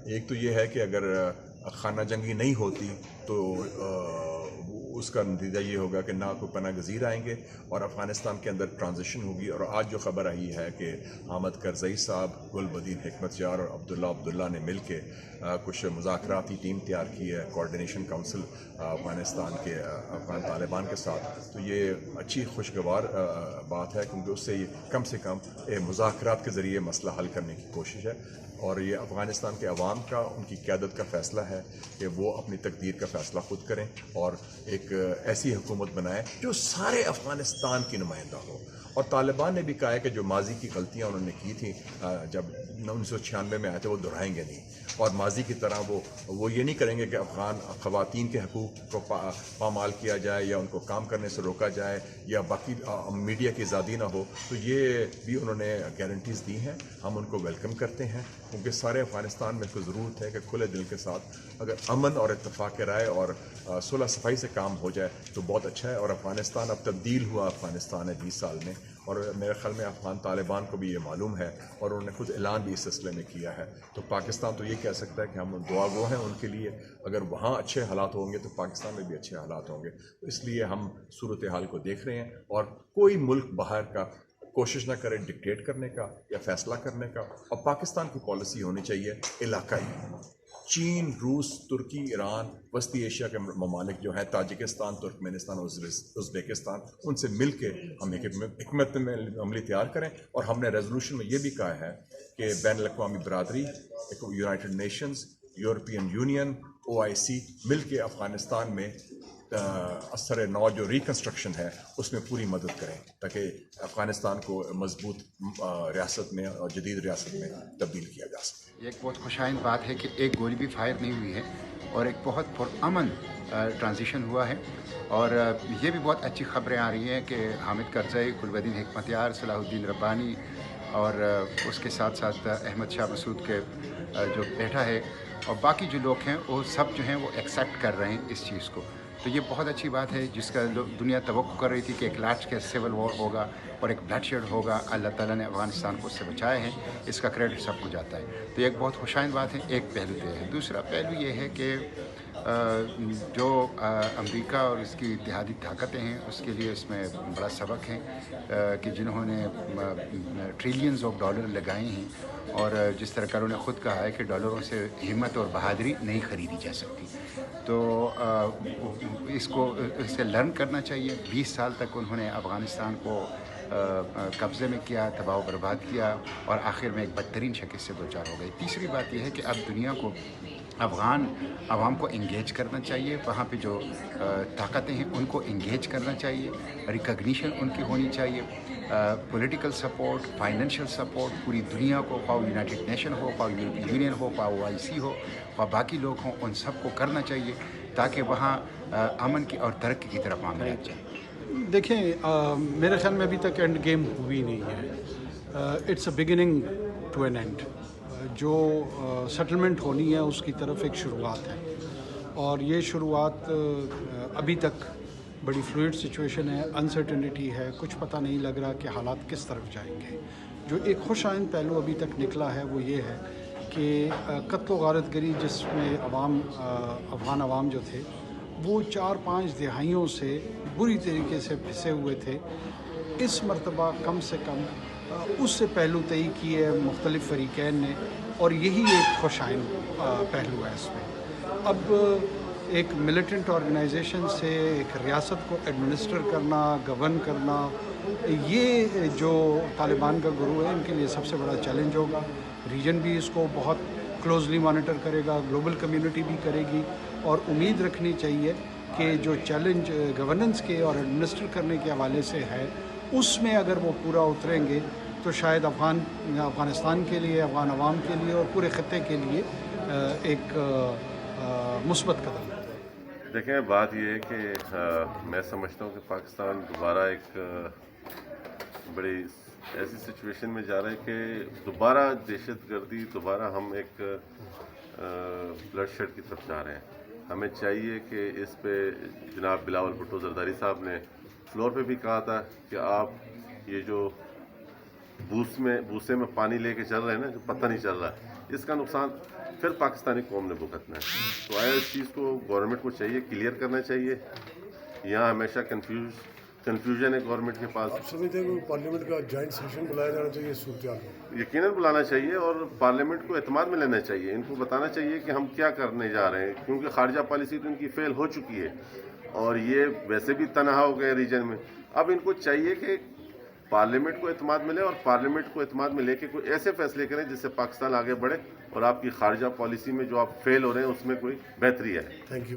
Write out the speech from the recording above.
ایک تو یہ ہے کہ اگر خانہ جنگی نہیں ہوتی تو اس کا نتیجہ یہ ہوگا کہ نہ کوئی پناہ گزیر آئیں گے اور افغانستان کے اندر ٹرانزیشن ہوگی. اور آج جو خبر آئی ہے کہ حامد کرزئی صاحب، گل بدین حکمت یار اور عبداللہ نے مل کے کچھ مذاکراتی ٹیم تیار کی ہے، کوارڈینیشن کونسل افغانستان کے افغان طالبان کے ساتھ. تو یہ اچھی خوشگوار بات ہے، کیونکہ اس سے کم مذاکرات کے ذریعے مسئلہ حل کرنے کی کوشش ہے. اور یہ افغانستان کے عوام کا، ان کی قیادت کا فیصلہ ہے کہ وہ اپنی تقدیر کا فیصلہ خود کریں اور ایک ایسی حکومت بنائیں جو سارے افغانستان کی نمائندہ ہو. اور طالبان نے بھی کہا ہے کہ جو ماضی کی غلطیاں انہوں نے کی تھیں جب 1996 میں آئے تھے وہ دہرائیں گے نہیں، اور ماضی کی طرح وہ یہ نہیں کریں گے کہ افغان خواتین کے حقوق کو پامال کیا جائے یا ان کو کام کرنے سے روکا جائے یا باقی میڈیا کی آزادی نہ ہو. تو یہ بھی انہوں نے گارنٹیز دی ہیں، ہم ان کو ویلکم کرتے ہیں، کیونکہ سارے افغانستان میں کو ضرورت ہے کہ کھلے دل کے ساتھ اگر امن اور اتفاق رائے اور صلح صفائی سے کام ہو جائے تو بہت اچھا ہے. اور افغانستان اب تبدیل ہوا افغانستان ہے 20 سال میں، اور میرے خیال میں افغان طالبان کو بھی یہ معلوم ہے اور انہوں نے خود اعلان بھی اس سلسلے میں کیا ہے. تو پاکستان تو یہ کہہ سکتا ہے کہ ہم دعا گو ہیں ان کے لیے، اگر وہاں اچھے حالات ہوں گے تو پاکستان میں بھی اچھے حالات ہوں گے. تو اس لیے ہم صورتحال کو دیکھ رہے ہیں، اور کوئی ملک باہر کا کوشش نہ کرے ڈکٹیٹ کرنے کا یا فیصلہ کرنے کا. اور پاکستان کی پالیسی ہونی چاہیے علاقائی. چین، روس، ترکی، ایران، وسطی ایشیا کے ممالک جو ہیں، تاجکستان، ترکمانستان، ازبیکستان، ان سے مل کے ہم ایک حکمت عملی تیار کریں. اور ہم نے ریزولوشن میں یہ بھی کہا ہے کہ بین الاقوامی برادری، United nations, European union, OIC مل کے افغانستان میں اثر نو جو ریکنسٹرکشن ہے اس میں پوری مدد کریں تاکہ افغانستان کو مضبوط ریاست میں اور جدید ریاست میں تبدیل کیا جا سکے. یہ ایک بہت خوشائند بات ہے کہ ایک گولی بھی فائر نہیں ہوئی ہے اور ایک بہت پرامن ٹرانزیشن ہوا ہے. اور یہ بھی بہت اچھی خبریں آ رہی ہیں کہ حامد کرزئی، گل بدین حکمت یار، صلاح الدین ربانی اور اس کے ساتھ ساتھ احمد شاہ مسعود کے جو بیٹا ہے اور باقی جو لوگ ہیں وہ سب جو ہیں وہ ایکسیپٹ کر رہے ہیں اس چیز کو. تو یہ بہت اچھی بات ہے جس کا دنیا توقع کر رہی تھی کہ ایک لارج کے سول وار ہوگا اور ایک بلڈ شیڈ ہوگا. اللہ تعالیٰ نے افغانستان کو اس سے بچائے ہیں، اس کا کریڈٹ سب کو جاتا ہے. تو یہ ایک بہت خوشائند بات ہے. ایک پہلو یہ ہے. دوسرا پہلو یہ ہے کہ جو امریکہ اور اس کی اتحادی طاقتیں ہیں اس کے لیے اس میں بڑا سبق ہے کہ جنہوں نے ٹریلینز آف ڈالر لگائے ہیں، اور جس طرح کہ انہوں نے خود کہا ہے کہ ڈالروں سے ہمت اور بہادری نہیں خریدی جا سکتی. تو اس سے لرن کرنا چاہیے. 20 سال تک انہوں نے افغانستان کو قبضے میں کیا، تباہ و برباد کیا، اور آخر میں ایک بدترین شکست سے دوچار ہو گئی. تیسری بات یہ ہے کہ اب دنیا کو افغان عوام کو انگیج کرنا چاہیے. وہاں پہ جو طاقتیں ہیں ان کو انگیج کرنا چاہیے. ریکگنیشن ان کی ہونی چاہیے. پولیٹیکل سپورٹ، فائنینشیل سپورٹ پوری دنیا کو، خواہ یونائٹڈ نیشن ہو، خواہ یورپین یونین ہو، خواہ OIC ہو، خواہ باقی لوگ ہوں، ان سب کو کرنا چاہیے تاکہ وہاں امن کی اور ترقی کی طرف معاملات جائیں. دیکھیں، میرے خیال میں ابھی تک اینڈ گیم ہوئی نہیں ہے. It's a beginning to an end. جو سیٹلمنٹ ہونی ہے اس کی طرف ایک شروعات ہے، اور یہ شروعات ابھی تک بڑی فلوئڈ سچویشن ہے، انسرٹنٹی ہے، کچھ پتہ نہیں لگ رہا کہ حالات کس طرف جائیں گے. جو ایک خوش آئند پہلو ابھی تک نکلا ہے وہ یہ ہے کہ قتل و غارت گری جس میں افغان عوام جو تھے وہ 4-5 دہائیوں سے بری طریقے سے پھنسے ہوئے تھے. اس مرتبہ کم سے کم اس سے پہلو طے کیے مختلف فریقین نے، اور یہی ایک خوش آئند پہلو ہے اس میں. اب ایک ملیٹنٹ آرگنائزیشن سے ایک ریاست کو ایڈمنسٹر کرنا، گورن کرنا، یہ جو طالبان کا گروہ ہے ان کے لیے سب سے بڑا چیلنج ہوگا. ریجن بھی اس کو بہت کلوزلی مانیٹر کرے گا، گلوبل کمیونٹی بھی کرے گی، اور امید رکھنی چاہیے کہ جو چیلنج گورننس کے اور ایڈمنسٹر کرنے کے حوالے سے ہے اس میں اگر وہ پورا اتریں گے تو شاید افغانستان کے لیے، افغان عوام کے لیے اور پورے خطے کے لیے ایک مثبت قدم ہے. دیکھیں، بات یہ ہے کہ میں سمجھتا ہوں کہ پاکستان دوبارہ ایک بڑی ایسی سچویشن میں جا رہا ہے کہ دوبارہ دہشت گردی، دوبارہ ہم ایک بلڈ شیڈ کی طرف جا رہے ہیں. ہمیں چاہیے کہ اس پہ جناب بلاول بھٹو زرداری صاحب نے فلور پہ بھی کہا تھا کہ آپ یہ جو بوسے میں پانی لے کے چل رہے ہیں نا، جو پتہ نہیں چل رہا، اس کا نقصان پھر پاکستانی قوم نے بھگتنا ہے. تو آیا اس چیز کو گورنمنٹ کو چاہیے کلیئر کرنا چاہیے. یہاں ہمیشہ کنفیوژن ہے گورنمنٹ کے پاس. آپ سمجھتے ہیں کہ پارلیمنٹ کا جوائنٹ سیشن بلایا جانا چاہیے اس صورتحال میں؟ یقیناً بلانا چاہیے اور پارلیمنٹ کو اعتماد میں لینا چاہیے. ان کو بتانا چاہیے کہ ہم کیا کرنے جا رہے ہیں, کیونکہ خارجہ پالیسی تو ان کی فیل ہو چکی ہے اور یہ ویسے بھی تنہا ہو گئے ریجن میں. اب ان کو چاہیے کہ پارلیمنٹ کو اعتماد ملے اور پارلیمنٹ کو اعتماد میں لے کے کوئی ایسے فیصلے کریں جس سے پاکستان آگے بڑھے اور آپ کی خارجہ پالیسی میں جو آپ فیل ہو رہے ہیں اس میں کوئی بہتری ہے. Thank you.